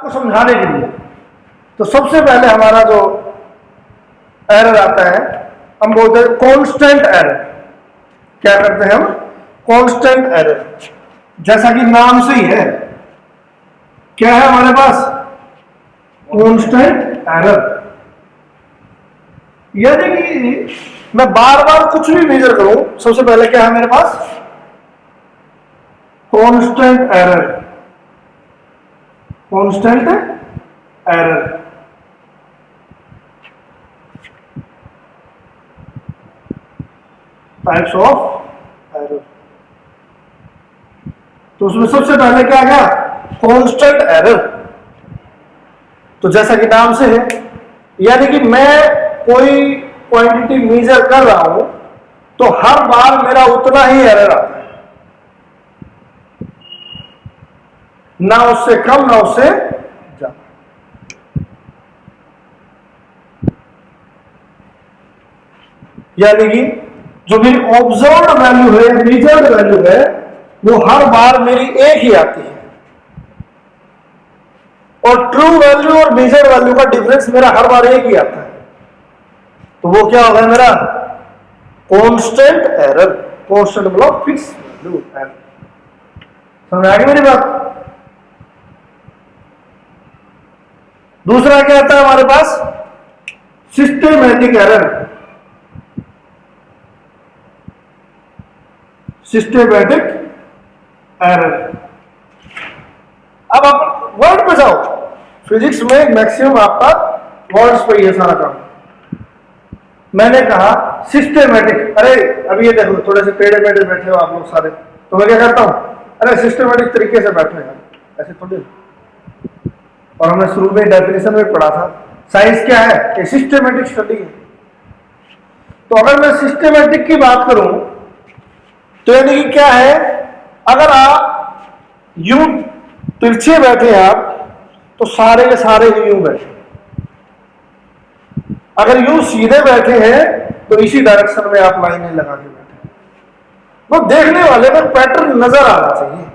आपको समझाने के लिए। तो सबसे पहले हमारा जो एरर आता है, हम बोलते हैं कांस्टेंट एरर। क्या करते हैं हम? Constant error. जैसा कि नाम से ही है, क्या है हमारे पास? Constant error. यानी कि मैं बार बार कुछ भी मेजर करूं, सबसे पहले क्या है मेरे पास? Constant error. Constant error. Types of error. तो उसमें सबसे पहले क्या गया? Constant error. तो जैसा कि नाम से है, यानी कि मैं कोई क्वांटिटी मेजर कर रहा हूं तो हर बार मेरा उतना ही एरर आता है, ना उससे कम ना उससे ज्यादा। यानी कि जो मेरी ऑब्जर्व्ड वैल्यू है, मेजर्ड वैल्यू है, वो हर बार मेरी एक ही आती है, और ट्रू वैल्यू और मेजर्ड वैल्यू का डिफरेंस मेरा हर बार एक ही आता है। तो वो क्या होगा मेरा? Constant error. कांस्टेंट मतलब फिक्स वैल्यू एरर। समझ आ गई मेरी बात? दूसरा क्या आता है हमारे पास? Systematic error. Systematic error. अब आप वर्ड पे जाओ। फिजिक्स में मैक्सिमम आपका वर्ड्स पे ही है सारा काम। मैंने कहा सिस्टेमेटिक। अरे अभी ये देखो, थोड़े से टेढ़े मेढ़े बैठे हो आप लोग सारे, तो मैं क्या करता हूं? अरे सिस्टेमेटिक तरीके से बैठो यार, ऐसे थोड़ी। और हमने शुरू में डेफिनेशन में पढ़ा था, साइंस क्या है? कि सिस्टेमेटिक स्टडी है। तो अगर मैं सिस्टेमेटिक की बात करूं तो यानी कि क्या है? अगर आप यूं तिरछे बैठे आप, तो सारे के सारे यूं बैठे। अगर यूं सीधे बैठे हैं तो इसी डायरेक्शन में आप लाइनें लगा के बैठे। वो देखने वाले को पैटर्न नजर आना चाहिए।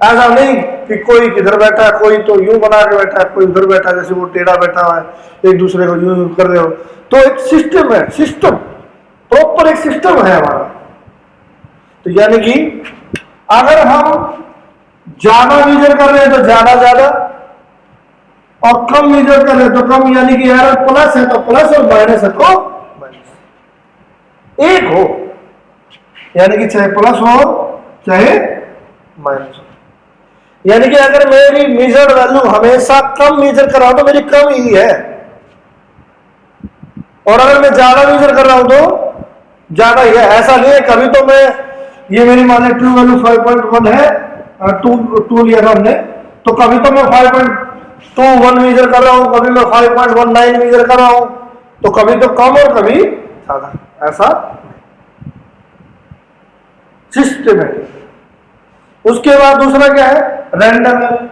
ऐसा नहीं कि कोई किधर बैठा है, कोई तो यूं बना के बैठा है, कोई उधर बैठा है, जैसे वो टेढ़ा बैठा हुआ है, एक दूसरे को यूं कर रहे हो। तो एक सिस्टम है, सिस्टम प्रॉपर एक सिस्टम है हमारा। तो यानी कि अगर हम ज्यादा मेजर कर रहे हैं तो ज्यादा ज्यादा, और कम मेजर कर रहे हैं तो कम। यानी कि एरर प्लस है तो प्लस, और माइनस है तो माइनस। एक हो, यानी कि चाहे प्लस हो चाहे माइनस हो। यानी कि अगर मेरी मेजर्ड वैल्यू हमेशा कम मेजर कर रहा हूं तो मेरी कम ही है, और अगर मैं ज्यादा मेजर कर रहा हूं तो ज्यादा ही है। ऐसा नहीं है कभी तो मैं, ये मेरी मान ली ट्रू वैल्यू 5.1 है, 2 लिया था हमने, तो कभी तो मैं 5.21 मेजर कर रहा हूं, कभी मैं 5.19 मेजर कर रहा हूं, तो कभी तो कम और कभी ज्यादा। ऐसा सिस्टमेटिक। उसके बाद दूसरा क्या है? Random error.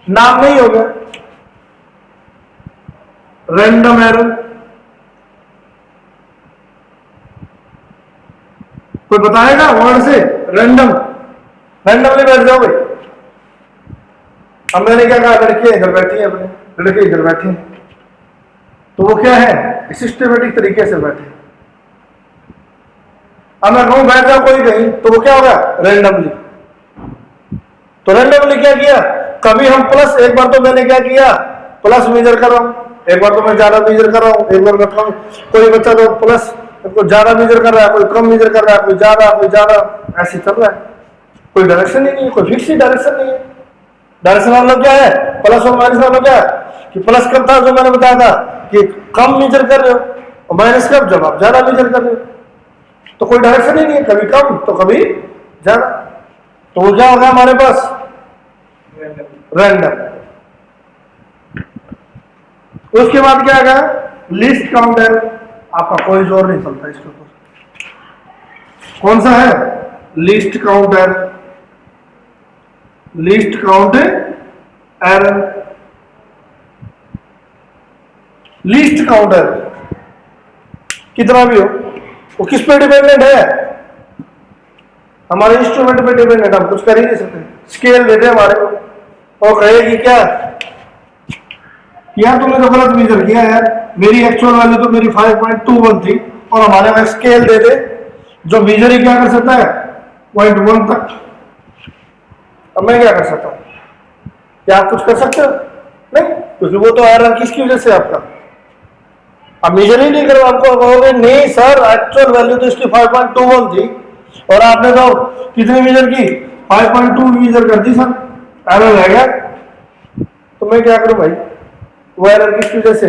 नाम नहीं हो गया, रैंडम एरर। कोई बताएगा वर्ड से? रैंडम। रैंडमली बैठ जाओ भाई। अब मैंने क्या कहा? लड़कियां इधर बैठी हैं, अपने लड़के इधर बैठे हैं, तो वो क्या है? सिस्टमेटिक तरीके से बैठे। अब मैं कहूं बैठ जाओ कोई कहीं, तो वो क्या होगा? रैंडमली। तो रैंडमली क्या किया? कभी हम प्लस, एक बार तो मैंने क्या किया? प्लस मेजर कर रहा हूं, एक बार तो मैं ज्यादा मेजर कर रहा हूं, एक बार मैं कम। कोई बच्चा तो प्लस कोई ज्यादा मेजर कर रहा है, कोई कम मेजर कर रहा है, कोई ज्यादा, ऐसे चल रहा है। कोई डायरेक्शन ही नहीं है, कोई फिक्स ही डायरेक्शन नहीं है। डायरेक्शन मतलब क्या है? प्लस और माइनस मतलब क्या है? कि प्लस कब था, जो मैंने बताया था कि कम मेजर कर रहे हो, और माइनस कब, जब आप ज्यादा मेजर कर रहे हो। तो कोई डायरेक्शन ही नहीं है, कभी कम तो कभी ज्यादा। तो वो क्या होगा हमारे पास? रैंडम। उसके बाद क्या आएगा? Least count error. आपका कोई जोर नहीं चलता इसके ऊपर। कौन सा है? Least count error. Least count error. Least count error कितना भी हो, वो किस पे डिपेंडेंट है? हमारे इंस्ट्रूमेंट पे डिपेंडेंट। हम कुछ कर ही नहीं सकते। स्केल दे दे हमारे को और कहेगी क्या? यार तुमने तो गलत मेजर किया यार, मेरी एक्चुअल वैल्यू तो मेरी 5.21 थी और हमारे में स्केल दे दे जो मेजर ही क्या कर सकता है 0.1 तक। अब मैं क्या कर सकता हूं? क्या आप कुछ कर सकते हो? नहीं, क्योंकि वो तो एरर किसकी वजह से आपका, आप मेजर ही नहीं करो। आपको कहोगे नहीं सर एक्चुअल वैल्यू तो इसकी 5.21 थी और आपने तो कितनी मेजर की 5.2 मेजर कर दी सर, एरर रह गया। तो मैं क्या करूं भाई? वो एरर किसकी वजह से?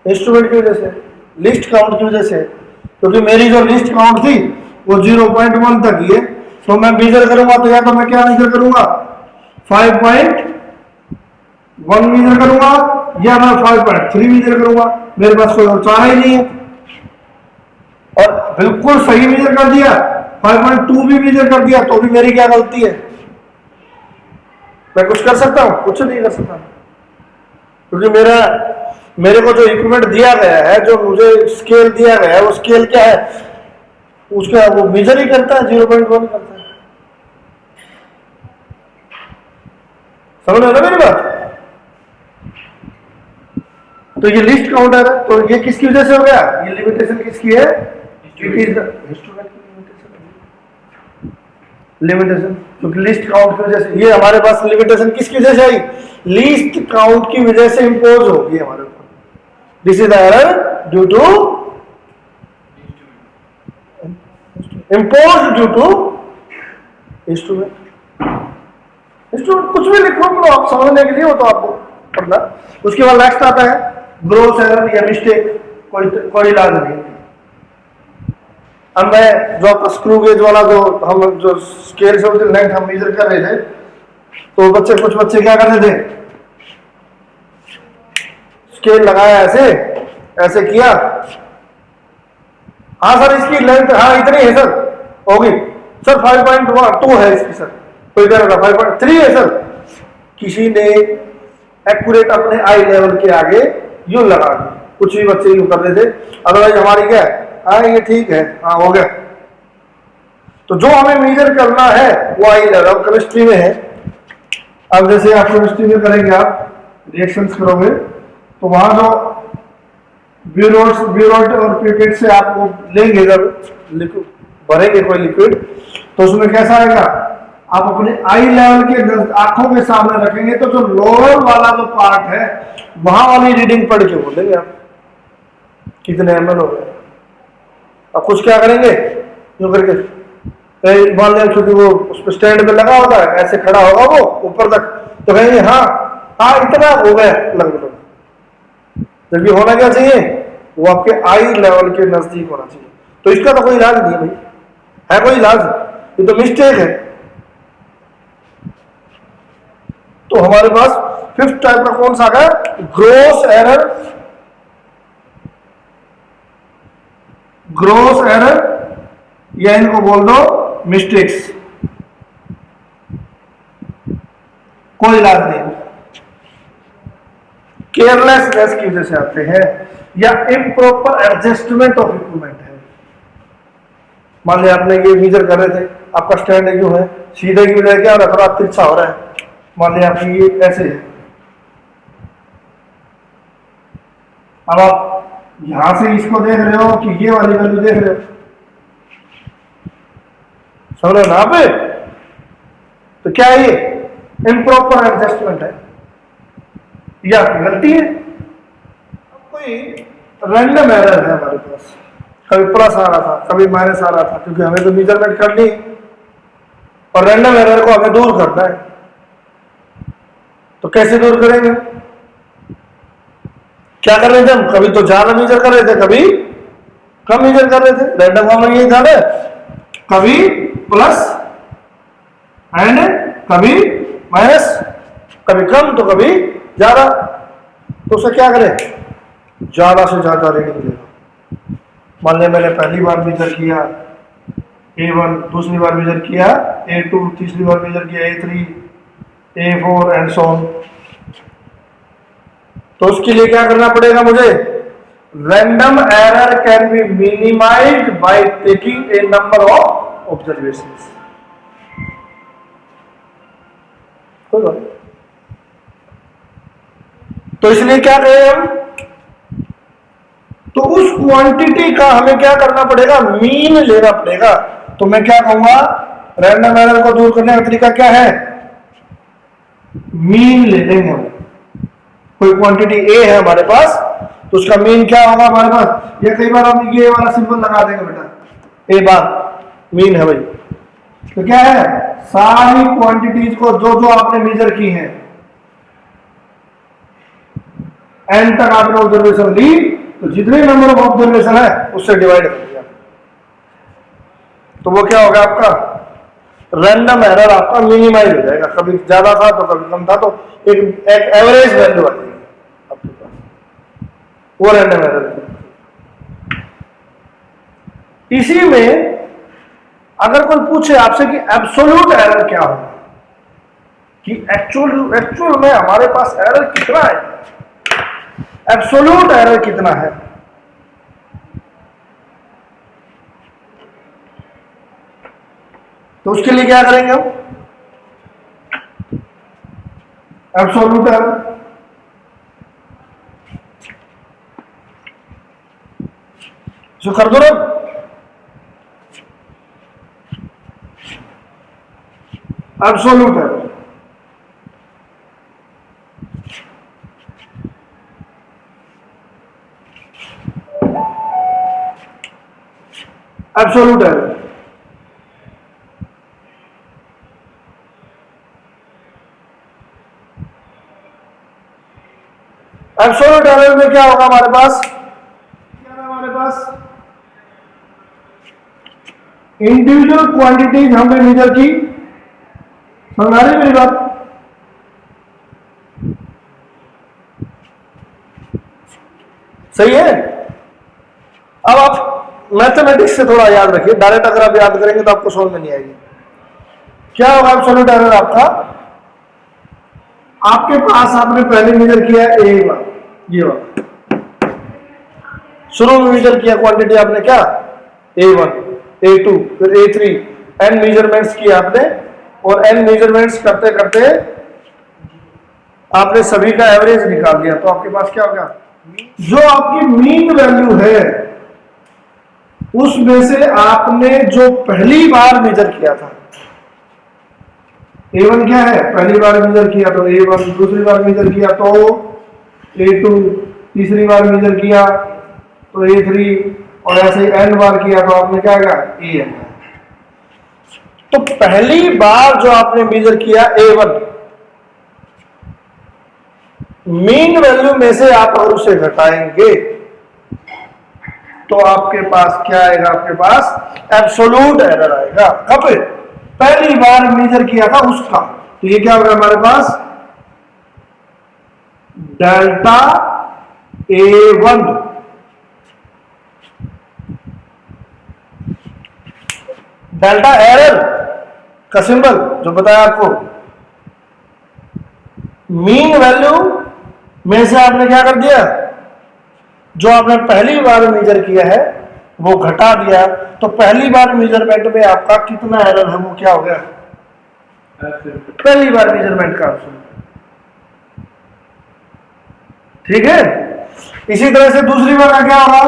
इंस्ट्रूमेंट की वजह से, लिस्ट काउंट की वजह से। क्योंकि मेरी जो लिस्ट काउंट थी वो 0.1 तक ही है, तो मैं मेजर करूंगा तो या तो मैं क्या मेजर करूंगा 5.1 मेजर करूंगा या मैं 5.3 मेजर करूंगा, मेरे पास कोई और चारा ही नहीं है। और बिल्कुल सही मेजर कर दिया, 5.2 भी मेजर कर दिया तो भी मेरी क्या गलती है? मैं कुछ कर सकता हूं? कुछ नहीं कर सकता, क्योंकि मेरे को जो इक्विपमेंट दिया गया है, जो मुझे स्केल दिया गया है, वो स्केल क्या है? उसका वो मेजर ही करता है, 0.1 करता है। समझ रहे हो ना मेरी बात? तो ये लिस्ट काउंटर है, तो ये किसकी वजह से हो गया? ये लिमिटेशन किसकी है? इट इज द इंस्ट्रूमेंट की लिमिटेशन, क्योंकि लिस्ट काउंट की वजह से ये हमारे पास लिमिटेशन किसकी वजह से आई? लिस्ट काउंट की वजह से इंपोज होगी हमारे ऊपर। This is the error due to impose due to instrument. Instrument कुछ भी लिखो तो आप समझने के लिए, वो तो आपको पढ़ना। उसके बाद नेक्स्ट आता है ग्रोस एरर या मिस्टेक, कोई इलाज नहीं। अब मैं जो आपका स्क्रू गेज वाला जो हम जो स्केल से लेंथ हम मेजर कर रहे थे, तो कुछ बच्चे क्या कर रहे थे, स्केल लगाया ऐसे किया, हाँ सर इसकी लेंथ हाँ इतनी है सर, होगी सर 5.2 है इसकी सर, कोई कह रहा था 5.3 है सर। किसी ने एक्यूरेट अपने आई लेवल के आगे यूं लगा दी, कुछ भी बच्चे यूं कर रहे थे, अदरवाइज हमारी क्या है, हाँ ये ठीक है, हाँ हो गया। तो जो हमें मेजर करना है वो आई लेवल केमिस्ट्री में है। अब जैसे आप केमिस्ट्री में करेंगे, आप रिएक्शंस करोगे तो वहां जो ब्यूरोट और पिपेट से आप वो लेंगे, जब भरेंगे कोई लिक्विड, तो उसमें कैसा आएगा, आप अपने आई लेवल के आंखों के सामने रखेंगे तो जो लोअर वाला जो पार्ट है वहां वाली रीडिंग पढ़ के बोलेंगे आप कितने एमएल हो गए। अब कुछ क्या करेंगे यूं करके, मान लिया क्योंकि वो उस पर स्टैंड में लगा होता है, ऐसे खड़ा होगा वो ऊपर तक, तो कहेंगे हाँ हाँ इतना हो गया लगभग। जबकि होना क्या चाहिए, वो आपके आई लेवल के नजदीक होना चाहिए। तो इसका तो कोई इलाज नहीं है भाई, है कोई इलाज? ये तो मिस्टेक है। तो हमारे पास फिफ्थ टाइप का कौन सा आ गया? Gross error. ग्रोस एरर या इनको बोल दो मिस्टेक्स, कोई इलाज नहीं। केयरलेसनेस की वजह से आते हैं या इम्प्रॉपर एडजस्टमेंट ऑफ इक्विपमेंट है। मान लिया आपने ये मेजर कर रहे थे, आपका स्टैंड क्यों है सीधे की बजाय क्या रख रहा, तिरछा हो रहा है। मान लिया आपकी ये ऐसे है, अब आप यहां से इसको देख रहे हो कि ये वाली वैल्यू देख रहे हो, समझ रहे हो ना पे? तो क्या है ये? इम्प्रॉपर एडजस्टमेंट है या गलती है। कोई रैंडम एरर है हमारे पास, कभी प्लस आ रहा था कभी माइनस आ रहा था, क्योंकि हमें तो मेजरमेंट करनी और रैंडम एरर को हमें दूर करना है। तो कैसे दूर करेंगे? क्या कर रहे थे हम, कभी तो ज्यादा मेजर कर रहे थे, कभी कम मेजर कर रहे थे। रैंडम फॉर्मूला यही था ना, कभी प्लस एंड कभी माइनस, कभी कम तो कभी ज्यादा। तो उसे क्या करें, ज्यादा से ज्यादा रीडिंग लेना। मान लिया मैंने पहली बार मेजर किया A1, दूसरी बार मेजर किया A2, तीसरी बार मेजर किया A3, A4 and so on. तो उसके लिए क्या करना पड़ेगा मुझे? Random error can be minimised by taking a number of observations. कोई बात। तो इसलिए क्या कहें हम, तो उस क्वांटिटी का हमें क्या करना पड़ेगा, मीन लेना पड़ेगा। तो मैं क्या कहूंगा, रैंडम एरर को दूर करने का तरीका क्या है, मीन ले लेंगे हम। कोई क्वांटिटी ए है हमारे पास, तो उसका मीन क्या होगा हमारे पास, ये कई बार हम ये वाला सिंबल लगा देंगे बेटा, ए बार मीन है भाई। तो क्या है, सारी क्वांटिटीज को जो जो आपने मेजर की हैं, एन तक आपने ऑब्जर्वेशन ली, तो जितने नंबर ऑफ ऑब्जर्वेशन है उससे डिवाइड कर दिया, तो वो क्या होगा आपका, रैंडम एरर आपका मिनिमाइज हो जाएगा। कभी ज्यादा था तो कभी कम था, तो एक एवरेज वैल्यू आ जाएगी आपके पास, वो रैंडम एरर। इसी में अगर कोई पूछे आपसे कि एब्सोल्यूट एरर क्या होगा, कि एक्चुअल में हमारे पास एरर कितना है, एब्सोल्यूट एरर कितना है, तो उसके लिए क्या करेंगे हम, एब्सोल्यूट एरर जो कर दो ना, absolute error. Absolute error absolute error में क्या होगा हमारे पास, क्या है हमारे पास, इंडिविजुअल क्वांटिटीज हमने मेजर की, समझ आ रही मेरी बात, सही है। अब आप मैथमेटिक्स से थोड़ा याद रखिए, डायरेक्ट अगर आप याद करेंगे तो आपको समझ में नहीं आएगी। क्या होगा एब्सोल्यूट एरर आपका, आपके पास आपने पहले मेजर किया ए वन, ये वाला शुरू में मेजर किया क्वांटिटी आपने क्या, A1, A2, फिर A3, एन मेजरमेंट्स किए आपने, और एन मेजरमेंट्स करते करते आपने सभी का एवरेज निकाल दिया, तो आपके पास क्या हो गया, जो आपकी मीन वैल्यू है उसमें से आपने जो पहली बार मेजर किया था, A1 क्या है, पहली बार मेजर किया तो A1, दूसरी बार मेजर किया तो A2, तीसरी बार मेजर किया तो A3, और ऐसे n बार किया तो आपने क्या किया, AN। तो पहली बार जो आपने मेजर किया A1, मीन वैल्यू में से आप अगर उसे घटाएंगे तो आपके पास क्या आएगा, आपके पास एब्सोल्यूट एरर आएगा। कब, पहली बार मेजर किया था उसका, तो ये क्या होगा हमारे पास, डेल्टा A1 डेल्टा एरर का सिंबल जो बताया आपको, मीन वैल्यू में से आपने क्या कर दिया, जो आपने पहली बार मेजर किया है वो घटा दिया, तो पहली बार मेजरमेंट में आपका कितना एरर है वो क्या हो गया, पहली बार मेजरमेंट का ऑप्शन। ठीक है, इसी तरह से दूसरी बार का क्या होगा,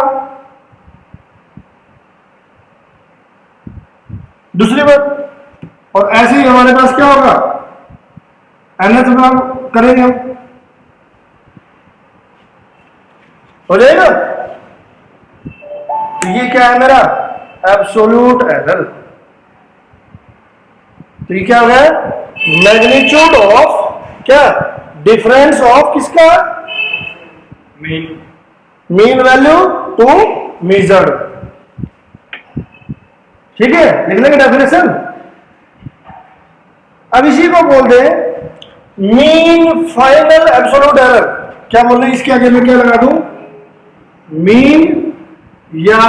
दूसरी बार, और ऐसे ही हमारे पास क्या होगा, nth बार करेंगे हम, हो जाएगा। तो ये क्या है मेरा, एब्सोल्यूट एरर। तो ये क्या हो गया, मैग्नीट्यूड ऑफ क्या, डिफरेंस ऑफ किसका, मीन वैल्यू टू मेजर्ड। ठीक है, लिख लेंगे डेफिनेशन। अब इसी को बोल they mean final absolute error. क्या बोल रहे हैं, इसके आगे मैं क्या लगा दूं, मीन या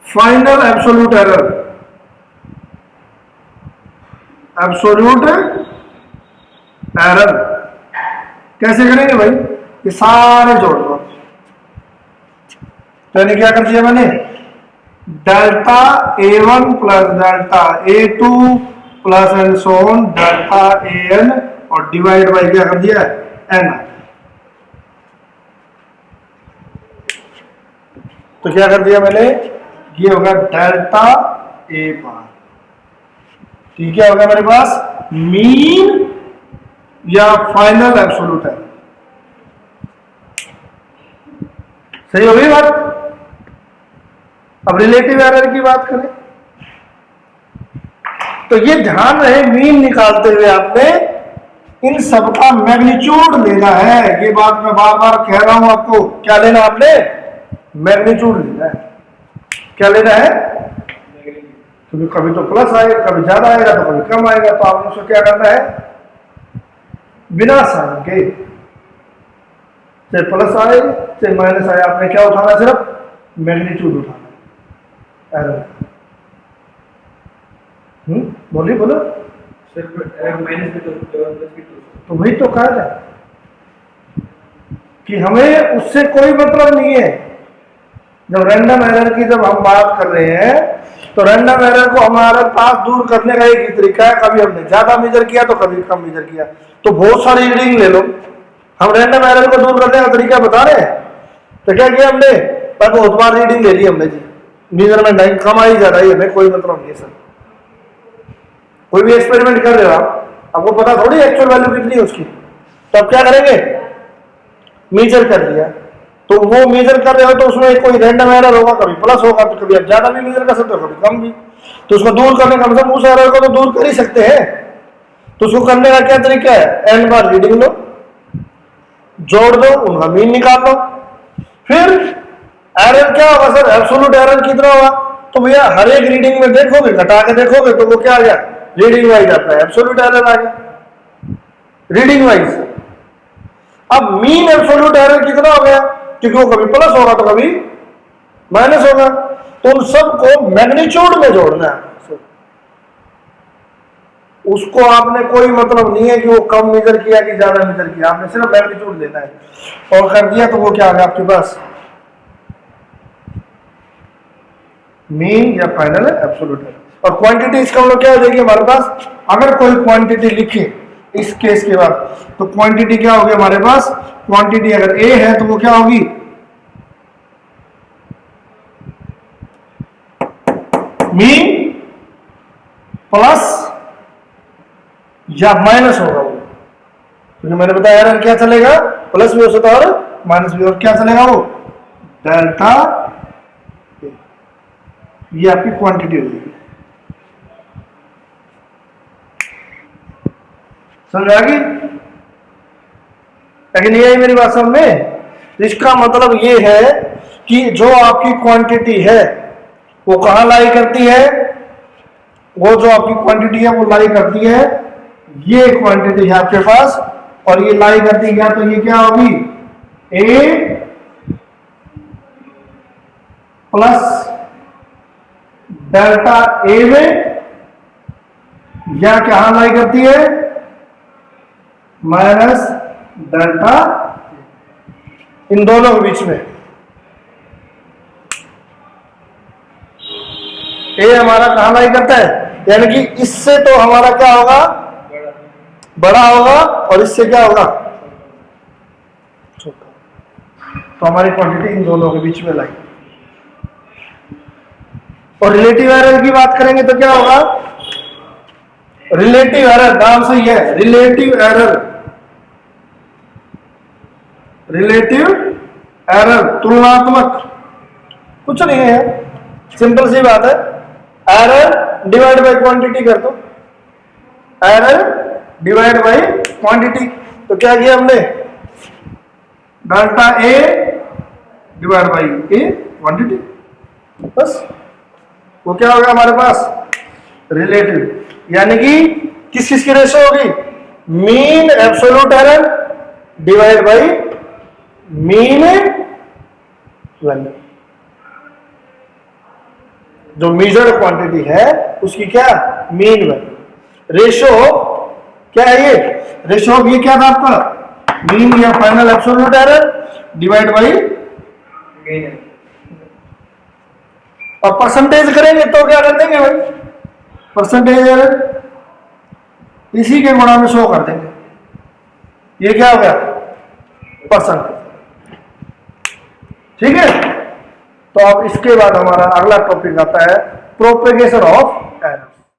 final absolute error, absolute error कैसे करेंगे भाई, ये सारे जोड़ दो। मैंने क्या कर दिया, मैंने delta A1 plus delta A2 plus and so on delta AN और डिवाइड बाई क्या कर दिया, n। तो क्या कर दिया मैंने, ये होगा डेल्टा ए बार। ठीक है, होगा मेरे पास मीन या फाइनल एब्सोल्यूट एरर। सही हो गई बात। अब रिलेटिव एरर की बात करें तो ये ध्यान रहे, मीन निकालते हुए आपने इन सबका मैग्नीट्यूड लेना है। ये बात मैं बार बार कह रहा हूं आपको, क्या लेना आपने, मैग्नीट्यूड लेना है। क्या लेना है, क्योंकि कभी तो प्लस आएगा, कभी ज्यादा आएगा, तो कभी कम आएगा। तो आपने उसको क्या करना है, बिना साइन के, चाहे प्लस आए चाहे माइनस आए, आपने क्या उठाना, सिर्फ मैग्नीट्यूड उठाना है एरर। बोलिए, बोलो। माइनस तो वही तो कहा जाए कि हमें उससे कोई मतलब नहीं है। जब रैंडम एरर की जब हम बात कर रहे हैं तो रैंडम एरर को हमारे पास दूर करने का एक ही तरीका है, कभी हमने ज्यादा मेजर किया तो कभी कम मेजर किया। तो बहुत सारी रीडिंग ले लो, हम रैंडम एरर को दूर करने का तरीका बता रहे हैं। तो क्या किया हमने, पर बहुत बार रीडिंग ले ली हमने जी, मेजरमेंट नहीं, कम आई ज्यादा ही, हमें कोई मतलब नहीं है सर। कोई भी एक्सपेरिमेंट कर रहे हो आप, आपको पता थोड़ी एक्चुअल वैल्यू कितनी है उसकी, तो आप क्या करेंगे, मेजर कर लिया। तो वो मेजर कर रहे हो तो उसमें कोई रैंडम एरर होगा, कभी प्लस होगा, तो कभी आप ज्यादा भी मेजर कर सकते हो, कभी कम भी। तो उसको दूर करने का मतलब, उस एरर को तो दूर कर ही सकते हैं। तो उसको करने का क्या तरीका है, एन बार रीडिंग लो, जोड़ दो, उनका मीन निकाल लो। फिर एरर क्या होगा सर, एब्सोल्यूट एरर कितना होगा, तो भैया हर एक रीडिंग में देखोगे, घटा के देखोगे तो वो क्या आ गया, रीडिंग वाइज आता है, एब्सोल्यूट एरर आ गया रीडिंग वाइज। अब मीन एब्सोल्यूट एरर कितना हो गया, क्योंकि वो कभी प्लस होगा तो कभी माइनस होगा। तो उन सबको मैग्नीट्यूड में जोड़ना है। उसको आपने कोई मतलब नहीं है कि वो कम मेजर किया कि ज्यादा मेजर किया, आपने सिर्फ मैग्नीट्यूड लेना है और कर दिया तो वो क्या आ गया आपके पास, मीन या फाइनल एब्सोल्यूट एरर। और क्वांटिटी इसका मतलब क्या हो जाएगी हमारे पास, अगर कोई क्वांटिटी लिखे इस केस के बाद, तो क्वांटिटी क्या होगी हमारे पास, क्वांटिटी अगर ए है तो वो क्या होगी, मीन प्लस या माइनस होगा वो, क्योंकि मैंने बताया एरर क्या चलेगा, प्लस भी हो सकता है और माइनस भी, और क्या चलेगा वो, डेल्टा। ये आपकी क्वांटिटी हो जाएगी। समझ आ गई, लेकिन ये मेरी बात समझ में। इसका मतलब ये है कि जो आपकी क्वांटिटी है वो कहां लाई करती है, वो जो आपकी क्वांटिटी है वो लाई करती है, ये क्वांटिटी है आपके पास, और ये लाई करती है, तो ये क्या होगी, ए प्लस डेल्टा ए में, या क्या लाई करती है, माइनस डेल्टा, इन दोनों के बीच में। ए हमारा कहां लाई करता है, यानी कि इससे तो हमारा क्या होगा, बड़ा होगा, और इससे क्या होगा, छोटा। तो हमारी क्वांटिटी इन दोनों के बीच में लाई। और रिलेटिव एरर की बात करेंगे तो क्या होगा, रिलेटिव एरर नाम से ही है, रिलेटिव एरर, रिलेटिव एरर तुलनात्मक, कुछ नहीं है, सिंपल सी बात है, एरर डिवाइड बाय क्वांटिटी कर दो, एरर डिवाइड बाय क्वांटिटी। तो क्या किया हमने, delta A divide by A quantity, बस। वो क्या होगा हमारे पास, रिलेटिव, यानी कि किस किस की रेशो होगी, mean absolute error divide by mean value. जो मेजर्ड क्वांटिटी है उसकी क्या, मीन वैल्यू। रेशो क्या है, ये रेशो ये क्या था आपका, मीन या final absolute error divide by mean. और परसेंटेज करेंगे तो क्या कर देंगे भाई, परसेंटेज एरर इसी के गुणा में शो कर देंगे, ये क्या हो गया, परसेंटेज। ठीक है, तो अब इसके बाद हमारा अगला टॉपिक आता है प्रोपेगेशन ऑफ